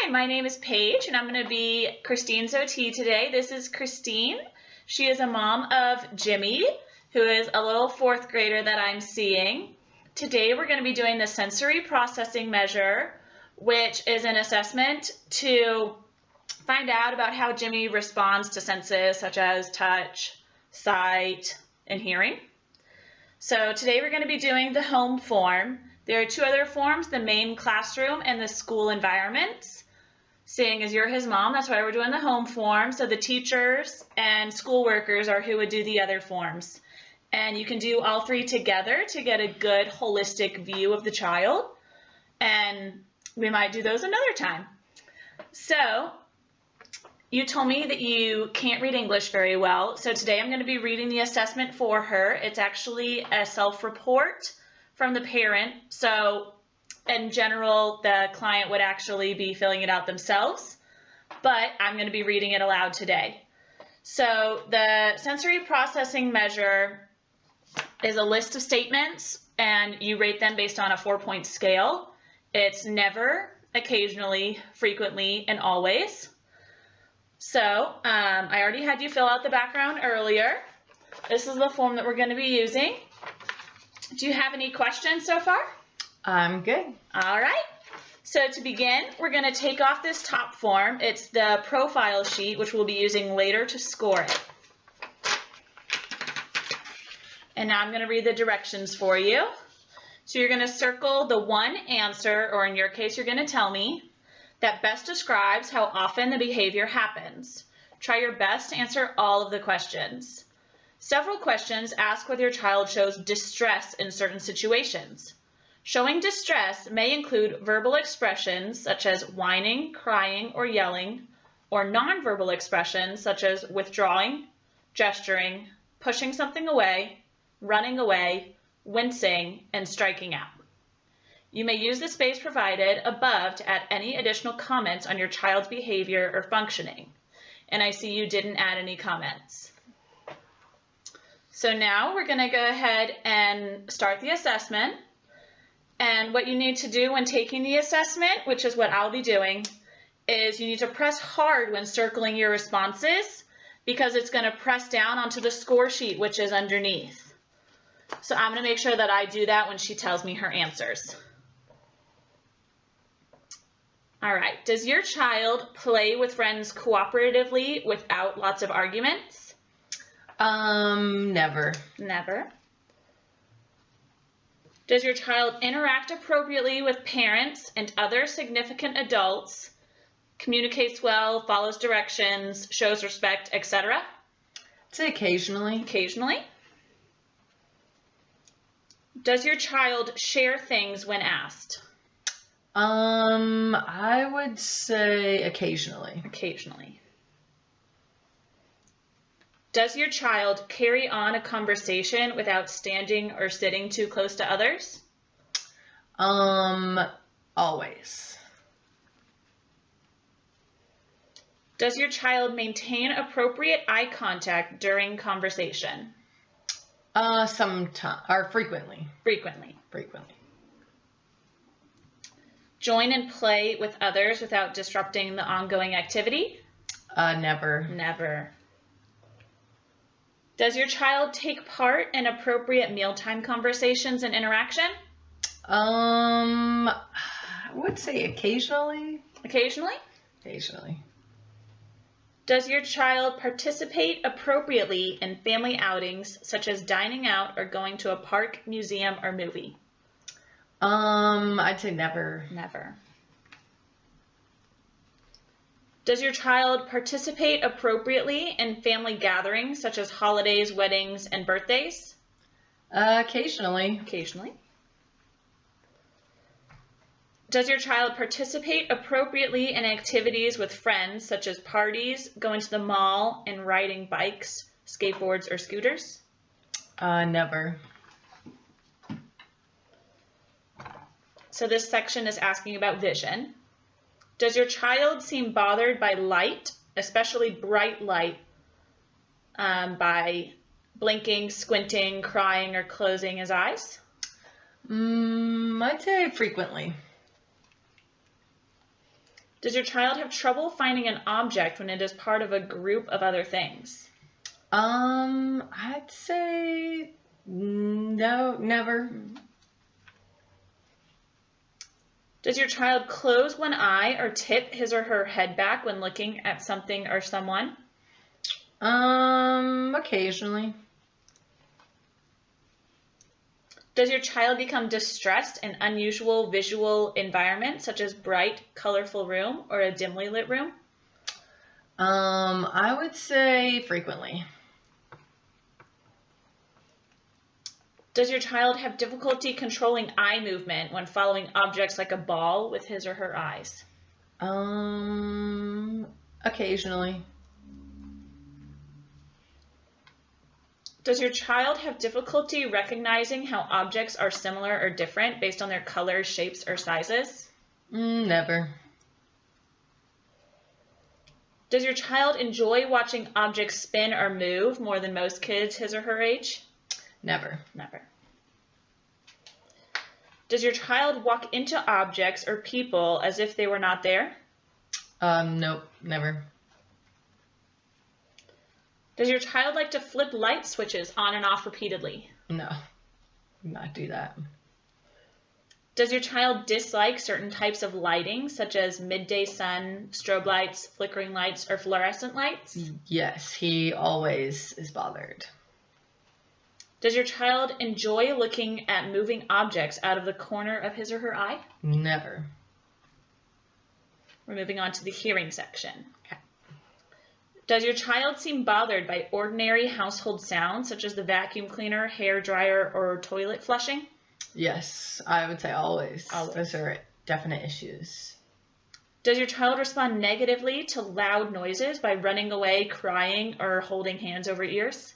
Hi, my name is Paige, and I'm going to be Christine's OT today. This is Christine. She is a mom of Jimmy, who is a little fourth grader that I'm seeing. Today we're going to be doing the sensory processing measure, which is an assessment to find out about how Jimmy responds to senses such as touch, sight, and hearing. So today we're going to be doing the home form. There are two other forms, the main classroom and the school environment. Seeing as you're his mom, that's why we're doing the home form. So the teachers and school workers are who would do the other forms. And you can do all three together to get a good holistic view of the child. And we might do those another time. So you told me that you can't read English very well. So today I'm going to be reading the assessment for her. It's actually a self-report from the parent. So in general, the client would actually be filling it out themselves, but I'm going to be reading it aloud today. So the sensory processing measure is a list of statements, and you rate them based on a 4-point scale. It's never, occasionally, frequently, and always. So I already had you fill out the background earlier. This is the form that we're going to be using. Do you have any questions so far? I'm good. All right. So to begin, we're going to take off this top form. It's the profile sheet, which we'll be using later to score it. And now I'm going to read the directions for you. So you're going to circle the one answer, or in your case, you're going to tell me, that best describes how often the behavior happens. Try your best to answer all of the questions. Several questions ask whether your child shows distress in certain situations. Showing distress may include verbal expressions such as whining, crying, or yelling, or nonverbal expressions such as withdrawing, gesturing, pushing something away, running away, wincing, and striking out. You may use the space provided above to add any additional comments on your child's behavior or functioning. And I see you didn't add any comments. So now we're going to go ahead and start the assessment. And what you need to do when taking the assessment, which is what I'll be doing, is you need to press hard when circling your responses, because it's going to press down onto the score sheet, which is underneath. So I'm going to make sure that I do that when she tells me her answers. All right. Does your child play with friends cooperatively without lots of arguments? Never. Never. Does your child interact appropriately with parents and other significant adults, communicates well, follows directions, shows respect, etc.? I'd say occasionally. Occasionally. Does your child share things when asked? I would say occasionally. Occasionally. Does your child carry on a conversation without standing or sitting too close to others? Always. Does your child maintain appropriate eye contact during conversation? Sometimes, or frequently. Frequently. Frequently. Join and play with others without disrupting the ongoing activity? Never. Never. Does your child take part in appropriate mealtime conversations and interaction? I would say occasionally. Occasionally? Occasionally. Does your child participate appropriately in family outings, such as dining out or going to a park, museum, or movie? I'd say never. Never. Does your child participate appropriately in family gatherings, such as holidays, weddings, and birthdays? Occasionally. Occasionally. Does your child participate appropriately in activities with friends, such as parties, going to the mall, and riding bikes, skateboards, or scooters? Never. So this section is asking about vision. Does your child seem bothered by light, especially bright light, by blinking, squinting, crying, or closing his eyes? I'd say frequently. Does your child have trouble finding an object when it is part of a group of other things? I'd say no, never. Does your child close one eye or tip his or her head back when looking at something or someone? Occasionally. Does your child become distressed in unusual visual environments, such as bright, colorful room or a dimly lit room? I would say frequently. Does your child have difficulty controlling eye movement when following objects like a ball with his or her eyes? Occasionally. Does your child have difficulty recognizing how objects are similar or different based on their colors, shapes, or sizes? Never. Does your child enjoy watching objects spin or move more than most kids his or her age? Never. Never. Does your child walk into objects or people as if they were not there? Nope, never. Does your child like to flip light switches on and off repeatedly? No, not do that. Does your child dislike certain types of lighting, such as midday sun, strobe lights, flickering lights, or fluorescent lights? Yes, he always is bothered. Does your child enjoy looking at moving objects out of the corner of his or her eye? Never. We're moving on to the hearing section. Okay. Does your child seem bothered by ordinary household sounds, such as the vacuum cleaner, hair dryer, or toilet flushing? Yes, I would say always. Always. Those are definite issues. Does your child respond negatively to loud noises by running away, crying, or holding hands over ears?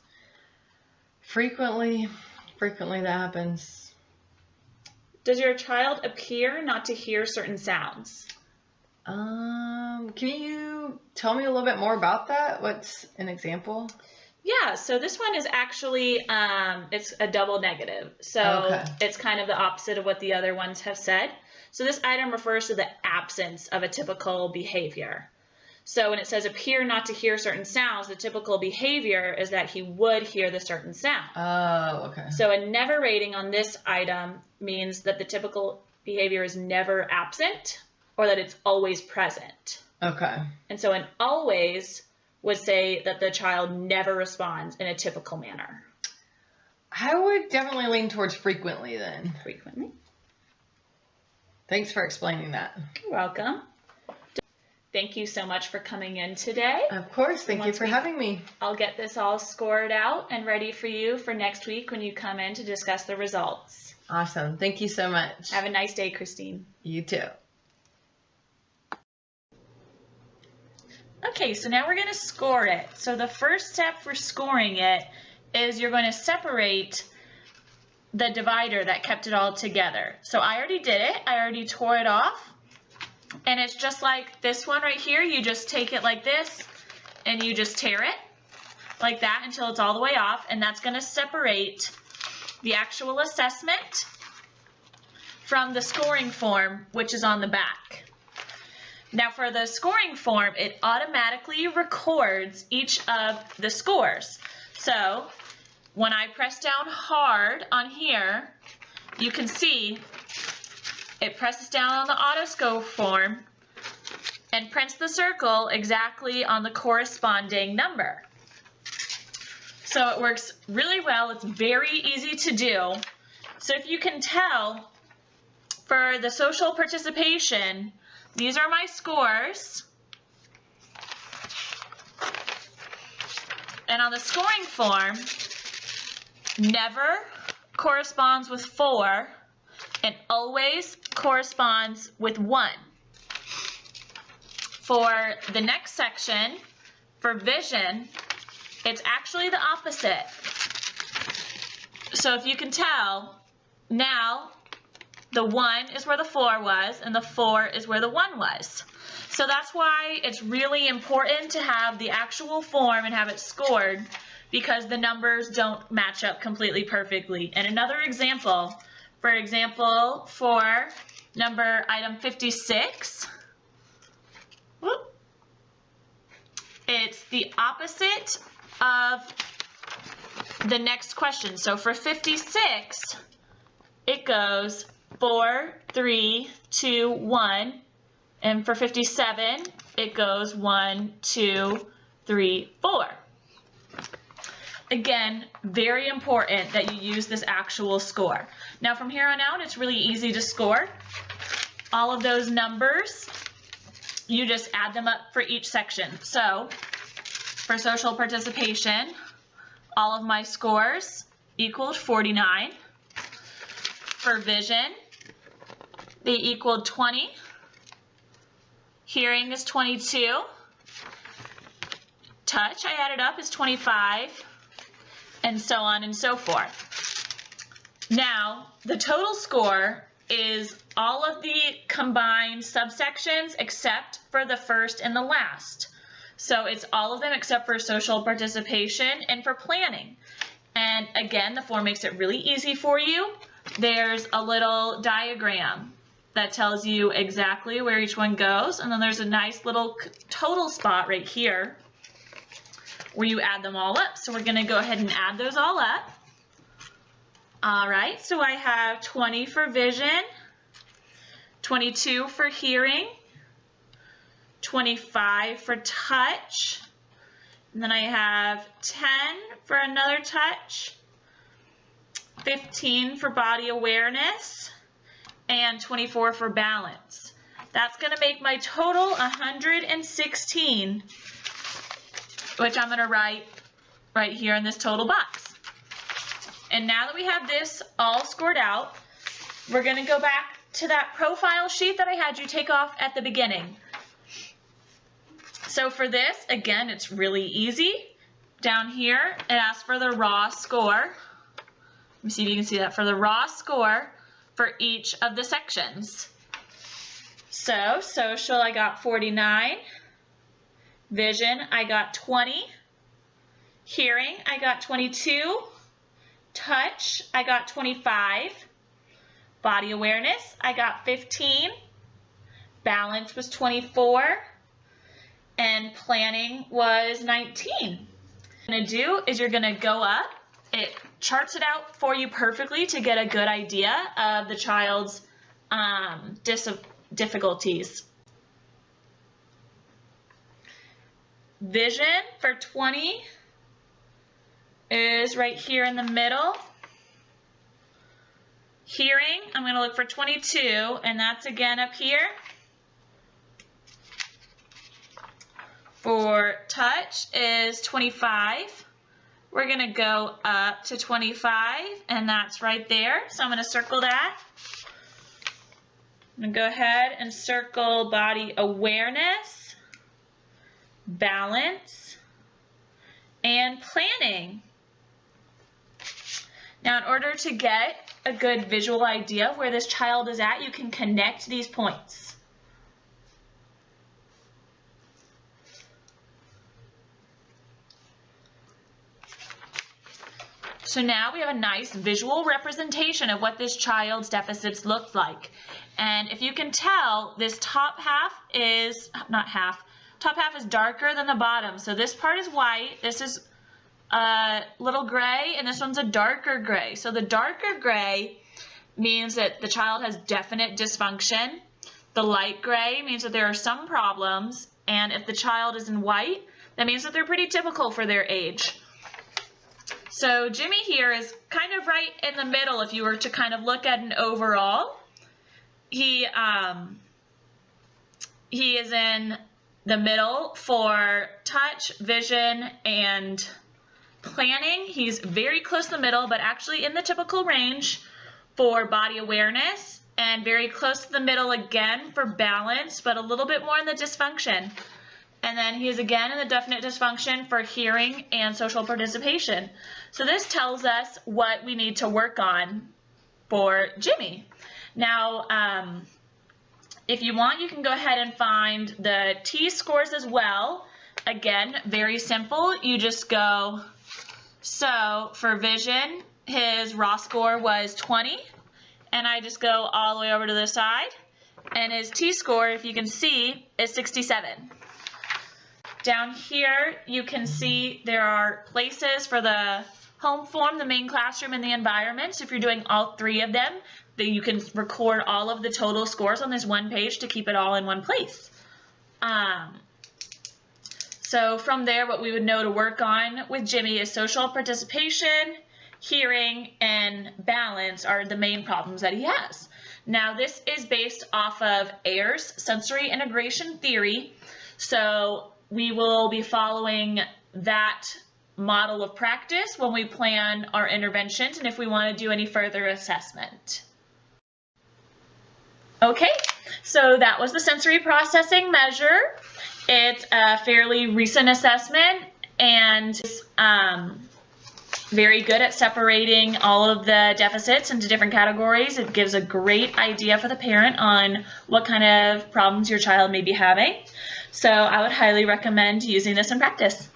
Frequently that happens. Does your child appear not to hear certain sounds? Can you tell me a little bit more about that? What's an example? Yeah, so this one is actually, it's a double negative. So Okay. It's kind of the opposite of what the other ones have said. So this item refers to the absence of a typical behavior. So when it says appear not to hear certain sounds, the typical behavior is that he would hear the certain sound. Oh, okay. So a never rating on this item means that the typical behavior is never absent or that it's always present. Okay. And so an always would say that the child never responds in a typical manner. I would definitely lean towards frequently then. Frequently. Thanks for explaining that. You're welcome. Thank you so much for coming in today. Of course. Thank you for having me. I'll get this all scored out and ready for you for next week when you come in to discuss the results. Awesome. Thank you so much. Have a nice day, Christine. You too. Okay, so now we're going to score it. So the first step for scoring it is you're going to separate the divider that kept it all together. So I already did it. I already tore it off. And it's just like this one right here. You just take it like this and you just tear it like that until it's all the way off. And that's going to separate the actual assessment from the scoring form, which is on the back. Now for the scoring form, it automatically records each of the scores. So when I press down hard on here, you can see it presses down on the autoscore form and prints the circle exactly on the corresponding number. So it works really well. It's very easy to do. So if you can tell, for the social participation, these are my scores. And on the scoring form, never corresponds with 4 and always corresponds with 1. For the next section, for vision, it's actually the opposite. So if you can tell, now the 1 is where the 4 was, and the 4 is where the 1 was. So that's why it's really important to have the actual form and have it scored, because the numbers don't match up completely perfectly. And another example, for example, for item 56, the opposite of the next question. So for 56, it goes 4, 3, 2, 1. And for 57, it goes 1, 2, 3, 4. Again, very important that you use this actual score. Now from here on out, it's really easy to score. All of those numbers, you just add them up for each section. So for social participation, all of my scores equaled 49. For vision, they equaled 20. Hearing is 22. Touch, I added up, is 25. And so on and so forth. Now, the total score is all of the combined subsections except for the first and the last. So it's all of them except for social participation and for planning. And again, the form makes it really easy for you. There's a little diagram that tells you exactly where each one goes, and then there's a nice little total spot right here where you add them all up. So we're going to go ahead and add those all up. All right, so I have 20 for vision, 22 for hearing, 25 for touch, and then I have 10 for another touch, 15 for body awareness, and 24 for balance. That's going to make my total 116, which I'm going to write right here in this total box. And now that we have this all scored out, we're going to go back to that profile sheet that I had you take off at the beginning. So for this, again, it's really easy. Down here, it asks for the raw score. Let me see if you can see that, for the raw score for each of the sections. So social, I got 49. Vision, I got 20. Hearing, I got 22. Touch, I got 25. Body awareness, I got 15. Balance was 24. And planning was 19. What you're going to do is you're going to go up. It charts it out for you perfectly to get a good idea of the child's difficulties. Vision for 20 is right here in the middle. Hearing, I'm going to look for 22, and that's again up here. For touch is 25. We're going to go up to 25, and that's right there. So I'm going to circle that. I'm going to go ahead and circle body awareness, balance, and planning. Now, in order to get a good visual idea of where this child is at, you can connect these points. So now we have a nice visual representation of what this child's deficits look like. And if you can tell, this top half is, top half is darker than the bottom. So this part is white, this is a little gray, and this one's a darker gray. So the darker gray means that the child has definite dysfunction. The light gray means that there are some problems. And if the child is in white, that means that they're pretty typical for their age. So Jimmy here is kind of right in the middle if you were to kind of look at an overall. He is in the middle for touch, vision, and planning. He's very close to the middle, but actually in the typical range for body awareness, and very close to the middle again for balance, but a little bit more in the dysfunction. And then he is again in the definite dysfunction for hearing and social participation. So this tells us what we need to work on for Jimmy. Now, if you want, you can go ahead and find the T-scores as well. Again, very simple. You just go, so for vision, his raw score was 20. And I just go all the way over to the side. And his T-score, if you can see, is 67. Down here, you can see there are places for the home form, the main classroom, and the environment. So if you're doing all three of them, then you can record all of the total scores on this one page to keep it all in one place. So from there, what we would know to work on with Jimmy is social participation, hearing, and balance are the main problems that he has. Now, this is based off of Ayer's sensory integration theory. So we will be following that model of practice when we plan our interventions and if we want to do any further assessment. Okay, so that was the sensory processing measure. It's a fairly recent assessment and very good at separating all of the deficits into different categories. It gives a great idea for the parent on what kind of problems your child may be having. So I would highly recommend using this in practice.